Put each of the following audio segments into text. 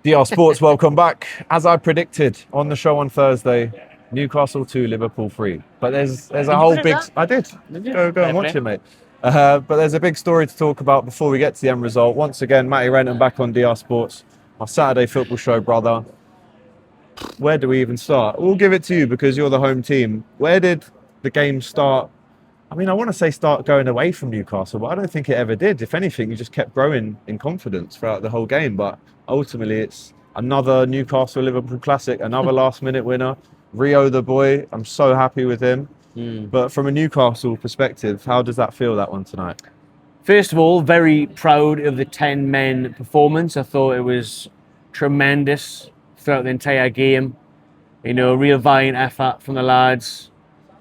DR Sports, welcome back. As I predicted on the show on Thursday, Newcastle 2, Liverpool 3. But there's a whole big... That? I did. Go Fair and watch play. it, mate. But there's a big story to talk about before we get to the end result. Once again, Matty Renton back on DR Sports, our Saturday football show, brother. Where do we even start? We'll give it to you because you're the home team. Where did the game start? I mean, I want to say start going away from Newcastle, but I don't think it ever did. If anything, you just kept growing in confidence throughout the whole game. But ultimately, it's another Newcastle-Liverpool classic, another last-minute winner. Rio, the boy, I'm so happy with him. But from a Newcastle perspective, how does that feel, that one tonight? First of all, very proud of the 10 men performance. I thought it was tremendous throughout the entire game. You know, real valiant effort from the lads.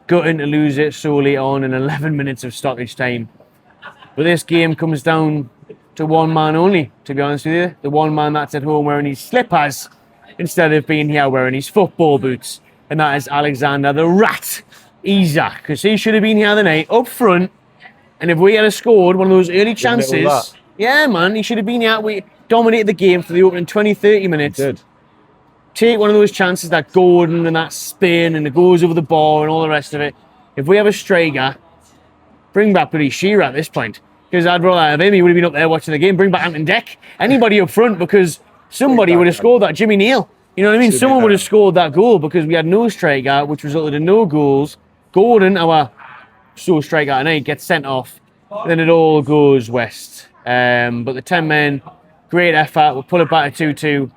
Gutting to lose it so late on in 11 minutes of stoppage time. But this game comes down to one man only, to be honest with you. The one man that's at home wearing his slippers instead of being here wearing his football boots. And that is Alexander the Rat Isak. Because he should have been here the night up front. And if we had scored one of those early chances, yeah, man, he should have been here. We dominated the game for the opening 20, 30 minutes. He did. Take one of those chances, that Gordon and that spin and it goes over the ball and all the rest of it. If we have a striker, bring back bloody Shearer at this point. Because I'd rather have him. He would have been up there watching the game. Bring back Ant and Deck. Anybody up front, because somebody would have scored that. Jimmy Neal. You know what I mean? Someone would have scored that goal because we had no striker, which resulted in no goals. Gordon, our sole striker tonight, gets sent off. Then it all goes west. But the 10 men, great effort. We'll pull it back to 2-2.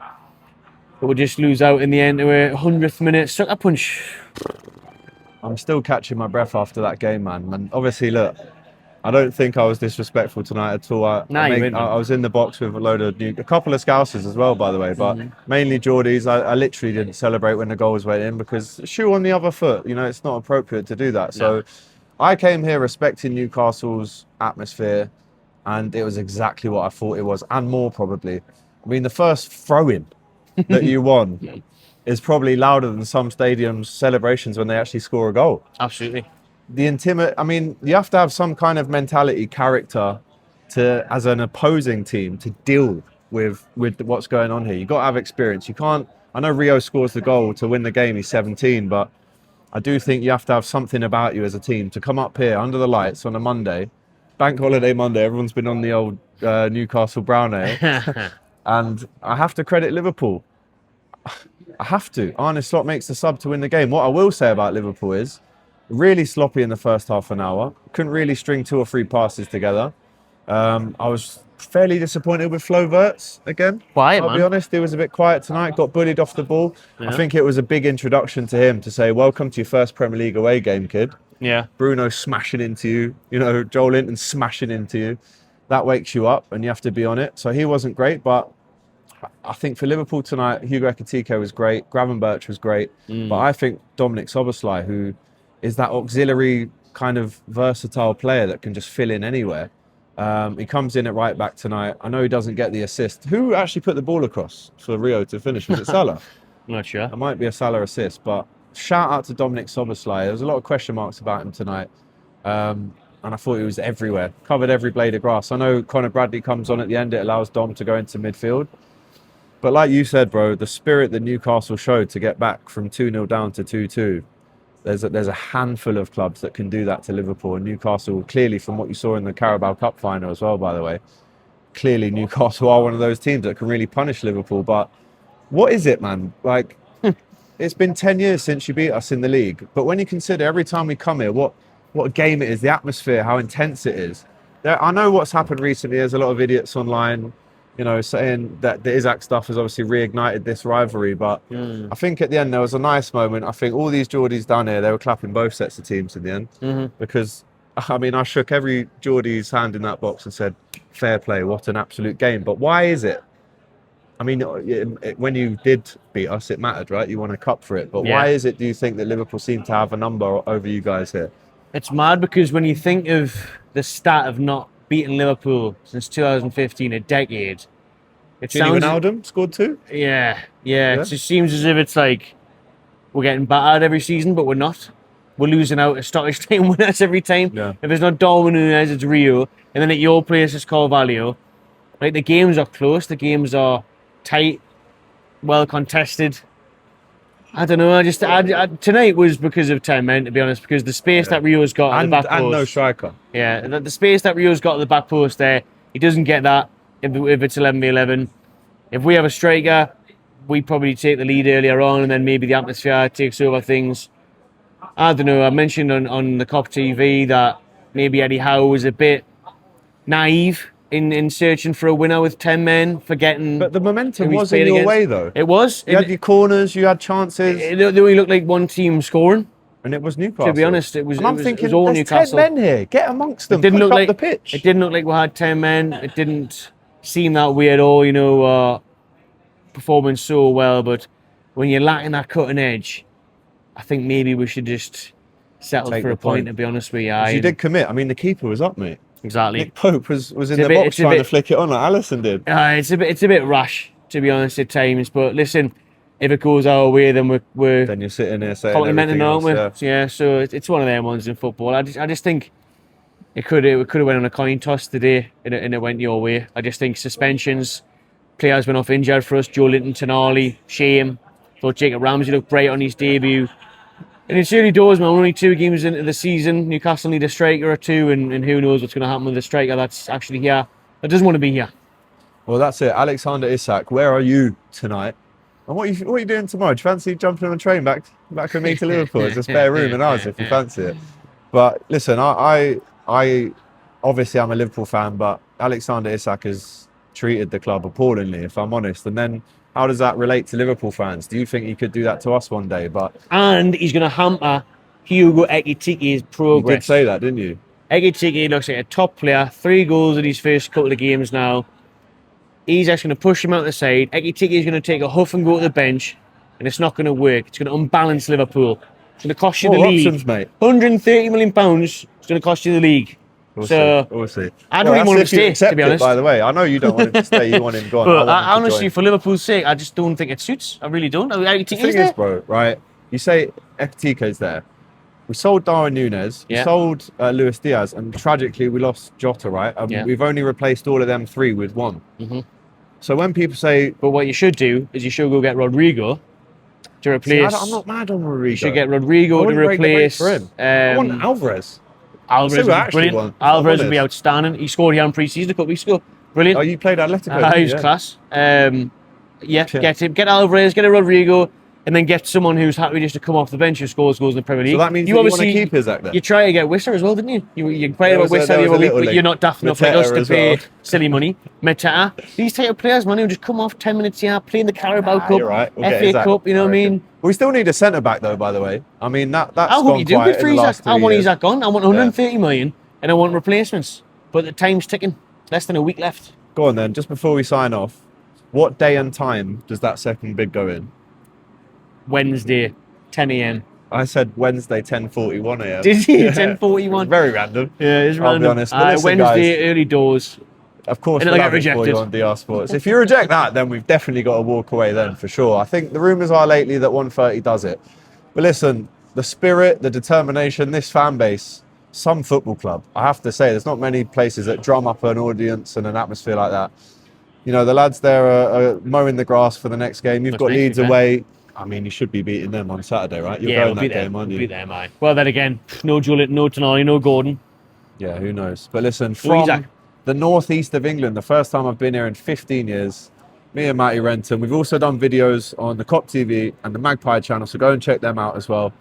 But we'll just lose out in the end to a 100th minute sucker punch. I'm still catching my breath after that game, man. And obviously, look, I don't think I was disrespectful tonight at all. I was in the box with a couple of Scousers as well, by the way, but mainly Geordies. I literally didn't celebrate when the goals went in because shoe on the other foot, you know, it's not appropriate to do that. So I came here respecting Newcastle's atmosphere, and it was exactly what I thought it was, and more probably. I mean, the first throw-in that you won is probably louder than some stadiums' celebrations when they actually score a goal. Absolutely. I mean, you have to have some kind of mentality, character as an opposing team to deal with what's going on here. You've got to have experience. You can't, I know Rio scores the goal to win the game, he's 17, but I do think you have to have something about you as a team to come up here under the lights on a Monday, bank holiday Monday, everyone's been on the old Newcastle brown ale. And I have to credit Liverpool. I have to. Arne Slot makes the sub to win the game. What I will say about Liverpool is really sloppy in the first half an hour. Couldn't really string 2 or 3 passes together. I was fairly disappointed with Flo Wirtz again. Quiet, I'll be honest, he was a bit quiet tonight. Got bullied off the ball. Yeah. I think it was a big introduction to him to say, welcome to your first Premier League away game, kid. Yeah. Bruno smashing into you. You know, Joel Linton smashing into you. That wakes you up and you have to be on it. So he wasn't great, but I think for Liverpool tonight, Hugo Ekitike was great, Gravenberch was great, but I think Dominic Szoboszlai, who is that auxiliary kind of versatile player that can just fill in anywhere, he comes in at right back tonight. I know he doesn't get the assist. Who actually put the ball across for Rio to finish? Was it Salah? I'm not sure. It might be a Salah assist, but shout out to Dominic Szoboszlai. There was a lot of question marks about him tonight. And I thought he was everywhere, covered every blade of grass. I know Conor Bradley comes on at the end, it allows Dom to go into midfield. But like you said, bro, the spirit that Newcastle showed to get back from 2-0 down to 2-2, there's a handful of clubs that can do that to Liverpool. And Newcastle, clearly from what you saw in the Carabao Cup final as well, by the way, clearly Newcastle are one of those teams that can really punish Liverpool. But what is it, man? Like, it's been 10 years since you beat us in the league. But when you consider every time we come here, what a game it is, the atmosphere, how intense it is. I know what's happened recently. There's a lot of idiots online, you know, saying that the Isak stuff has obviously reignited this rivalry. But I think at the end there was a nice moment. I think all these Geordies down here, they were clapping both sets of teams in the end. Because, I mean, I shook every Geordie's hand in that box and said, fair play, what an absolute game. But why is it? I mean, when you did beat us, it mattered, right? You won a cup for it. But why is it, do you think, that Liverpool seem to have a number over you guys here? It's mad because when you think of the stat of not beating Liverpool since 2015, a decade, it Gini sounds... Wijnaldum scored 2? Yeah. It just seems as if it's like we're getting battered every season, but we're not. We're losing out to Scottish team winners every time. Yeah. If it's not Darwin Núñez, it's Rio. And then at your place, it's Carvalho. Like, the games are close. The games are tight. well contested. I don't know. Tonight was because of 10 men, to be honest, because the space that Rio's got at the back post. And no striker. Yeah, the space that Rio's got at the back post there, he doesn't get that if it's 11v11. If we have a striker, we probably take the lead earlier on, and then maybe the atmosphere takes over things. I don't know. I mentioned on the COP TV that maybe Eddie Howe was a bit naive in searching for a winner with 10 men, forgetting. But the momentum was in your way, though. It was. You had your corners, you had chances. They only looked like one team scoring. And it was Newcastle. To be honest, it was. And I'm it was, thinking, it was all there's Newcastle. 10 men here. Get amongst them. It didn't Push look up like the pitch. It didn't look like we had 10 men. It didn't seem that way at all. Performing so well, but when you're lacking that cutting edge, I think maybe we should just settle for a point. To be honest with you, you did commit. I mean, the keeper was up, mate. Exactly. Nick Pope was in the box trying to flick it on like Alisson did. It's a bit rash, to be honest, at times. But listen, if it goes our way, then we're then you're sitting there saying complimenting, aren't we? Yeah. So it's one of them ones in football. I just think it could have went on a coin toss today, and it went your way. I just think suspensions, players went off injured for us. Joe Linton, Tonali, shame. Thought Jacob Ramsey looked bright on his debut. And it's early doors, man. We're only 2 games into the season. Newcastle need a striker or two, and who knows what's going to happen with the striker that's actually here. That doesn't want to be here. Well, that's it. Alexander Isak, where are you tonight? And what are you doing tomorrow? Do you fancy jumping on a train back with me to Liverpool? There's a spare room in ours if you fancy it. But listen, I obviously I'm a Liverpool fan, but Alexander Isak has treated the club appallingly, if I'm honest. And then how does that relate to Liverpool fans? Do you think he could do that to us one day? And he's going to hamper Hugo Ekitiké's progress. You did say that, didn't you? Ekitike looks like a top player. 3 goals in his first couple of games now. He's actually going to push him out the side. Ekitike is going to take a huff and go to the bench, and it's not going to work. It's going to unbalance Liverpool. It's going to cost you the league. Options, mate. £130 million. It's going to cost you the league. We'll see. I don't even want him to stay, to be honest. By the way, I know you don't want him to stay. You want him gone. But honestly, for Liverpool's sake, I just don't think it suits. I really don't. The thing is, bro, right? You say Ekitike's there. We sold Darwin Núñez. We sold Luis Diaz, and tragically, we lost Jota, right? We've only replaced all of them 3 with 1. Mm-hmm. So when people say, but what you should do is you should go get Rodrigo to replace. I'm not mad on Rodrigo. You should get Rodrigo to replace. For him. I want Alvarez. Alvarez would be brilliant. Alvarez would be outstanding. He scored here in pre-season a couple weeks ago. Brilliant. Oh, you played Atletico. He was class. Get him. Get Alvarez. Get a Rodrigo. And then get someone who's happy just to come off the bench who scores goals in the Premier League. So that means you want to keep Isak then? You try to get Whistler as well, didn't you? You inquired about Whistler the other week, but you're not daft enough like us to pay silly money. Mateta. These type of players, man, who just come off 10 minutes here, playing the Carabao Cup, right. FA Cup, you know what I mean? We still need a centre-back though, by the way. I mean, that's I hope you do. Good for Isak. I want Isak gone. I want 130 million and I want replacements. But the time's ticking. Less than a week left. Go on then, just before we sign off, what day and time does that second bid go in? Wednesday, 10 a.m. I said Wednesday, 10:41 a.m. Did you? 10:41. Very random. Yeah, it's random. I'll be honest. Listen, Wednesday, guys, early doors. Of course, we'll have it for you on DR Sports. If you reject that, then we've definitely got to walk away then, for sure. I think the rumours are lately that 1:30 does it. But listen, the spirit, the determination, this fan base, some football club, I have to say, there's not many places that drum up an audience and an atmosphere like that. You know, the lads there are mowing the grass for the next game. You've got Leeds away. I mean, you should be beating them on Saturday, right? You're going that game, aren't you? We'll beat them, aye. Well, then again, no Juliet, no Tonali, no Gordon. Yeah, who knows? But listen, from the northeast of England, the first time I've been here in 15 years, me and Matty Renton, we've also done videos on the COP TV and the Magpie channel, so go and check them out as well.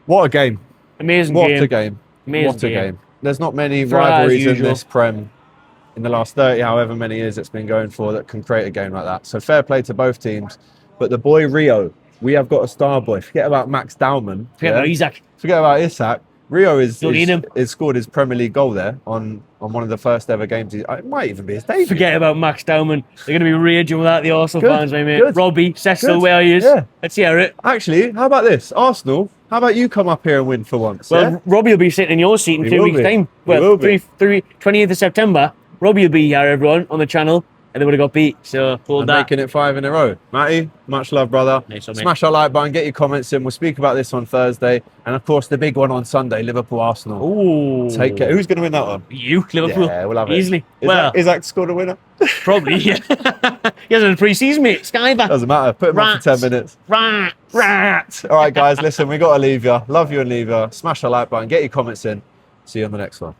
What a game. Amazing game. What a game. Amazing what a game. There's not many rivalries in this Prem in the last 30, however many years it's been going for, that can create a game like that. So fair play to both teams. But the boy Rio, we have got a star boy. Forget about Max Dowman. Forget about Isak. Forget about Isak. Rio is scored his Premier League goal there on one of the first ever games. It might even be his debut. Forget about Max Dowman. They're going to be raging without the Arsenal fans, mate. Good. Robbie, Cecil, where he is. Yeah. Let's hear it. Actually, how about this? Arsenal, how about you come up here and win for once? Well, Robbie will be sitting in your seat in 2 weeks' time. Well, 28th of September. Robbie will be here, everyone, on the channel. and they would have got beat. So hold And that. making it 5 in a row. Matty, much love, brother. Nice one, mate. Smash our like button, get your comments in. We'll speak about this on Thursday. And of course, the big one on Sunday, Liverpool Arsenal. Ooh. Take care. Who's going to win that one? You, Liverpool. Yeah, we'll have it. Easily. Well, Isak scored a winner? probably. Yeah. He hasn't had pre-season, mate. Skyback. Doesn't matter. Put him on for 10 minutes. Rat. All right, guys, listen, we got to leave you. Love you and leave you. Smash the like button, get your comments in. See you on the next one.